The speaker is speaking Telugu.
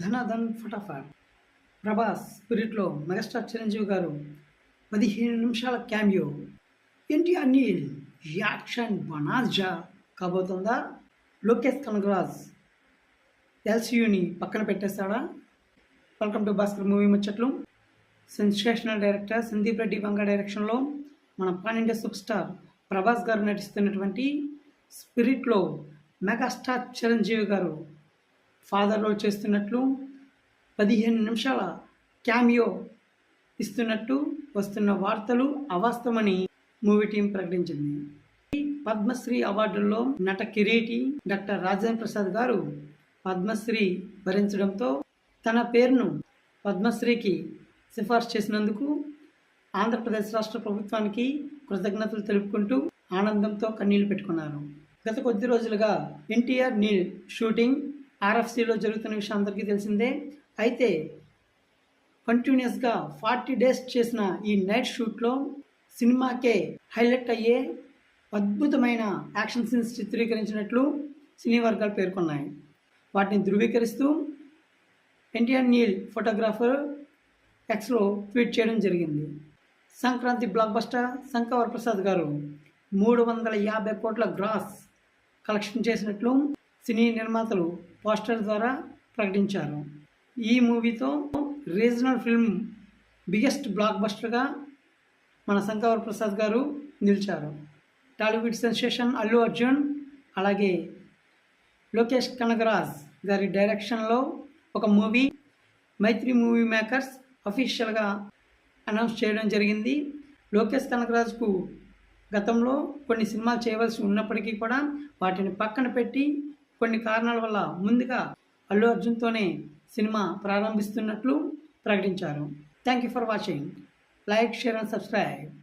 ధనాధన్ ఫటాఫట్ ప్రభాస్ స్పిరిట్లో మెగాస్టార్ చిరంజీవి గారు 15 నిమిషాల క్యామియో. ఎన్టీఆర్ నీల్ యాక్షన్ బనాజా కాబోతుందా? లోకేష్ కనగరాజ్ ఎల్సీయూని పక్కన పెట్టేస్తాడా? వెల్కమ్ టు భాస్కర్ మూవీ ముచ్చట్లు. సెన్సేషనల్ డైరెక్టర్ సందీప్ రెడ్డి వంగ డైరెక్షన్లో మన pan India super star Prabhas గారు నటిస్తున్నటువంటి స్పిరిట్లో మెగాస్టార్ చిరంజీవి గారు ఫాదర్ రోల్ చేస్తున్నట్లు 15 నిమిషాల క్యామియో ఇస్తున్నట్టు వస్తున్న వార్తలు అవాస్తవమని మూవీ టీం ప్రకటించింది. పద్మశ్రీ అవార్డుల్లో నట కిరీటి డాక్టర్ రాజేంద్ర ప్రసాద్ గారు పద్మశ్రీ భరించడంతో తన పేరును పద్మశ్రీకి సిఫార్సు చేసినందుకు ఆంధ్రప్రదేశ్ రాష్ట్ర ప్రభుత్వానికి కృతజ్ఞతలు తెలుపుకుంటూ ఆనందంతో కన్నీళ్లు పెట్టుకున్నారు. గత కొద్ది రోజులుగా ఎన్టీఆర్ నీల్ షూటింగ్ ఆర్ఎఫ్సిలో జరుగుతున్న విషయం అందరికీ తెలిసిందే. అయితే కంటిన్యూస్గా 40 డేస్ చేసిన ఈ నైట్ షూట్లో సినిమాకే హైలైట్ అయ్యే అద్భుతమైన యాక్షన్ సీన్స్ చిత్రీకరించినట్లు సినీ వర్గాలు పేర్కొన్నాయి. వాటిని ధృవీకరిస్తూ ఎన్టీఆర్ నీల్ ఫోటోగ్రాఫర్ ఎక్స్లో ట్వీట్ చేయడం జరిగింది. సంక్రాంతి బ్లాక్ బస్టర్ శంకర్ వరప్రసాద్ గారు 350 కోట్ల గ్రాస్ కలెక్షన్ చేసినట్లు సినీ నిర్మాతలు పోస్టర్ ద్వారా ప్రకటించారు. ఈ మూవీతో రీజనల్ ఫిల్మ్ బిగ్గెస్ట్ బ్లాక్ బస్టర్గా మన శంకర్ వరప్రసాద్ గారు నిలిచారు. టాలీవుడ్ సెన్సేషన్ అల్లు అర్జున్ అలాగే లోకేష్ కనగరాజ్ గారి డైరెక్షన్లో ఒక మూవీ మైత్రి మూవీ మేకర్స్ అఫీషియల్గా అనౌన్స్ చేయడం జరిగింది. లోకేష్ కనగరాజ్కు గతంలో కొన్ని సినిమాలు చేయవలసి ఉన్నప్పటికీ కూడా వాటిని పక్కన పెట్టి కొన్ని కారణాల వల్ల ముందుగా అల్లు అర్జున్తోనే సినిమా ప్రారంభిస్తున్నట్లు ప్రకటించారు. Thank you for watching. Like, share and subscribe.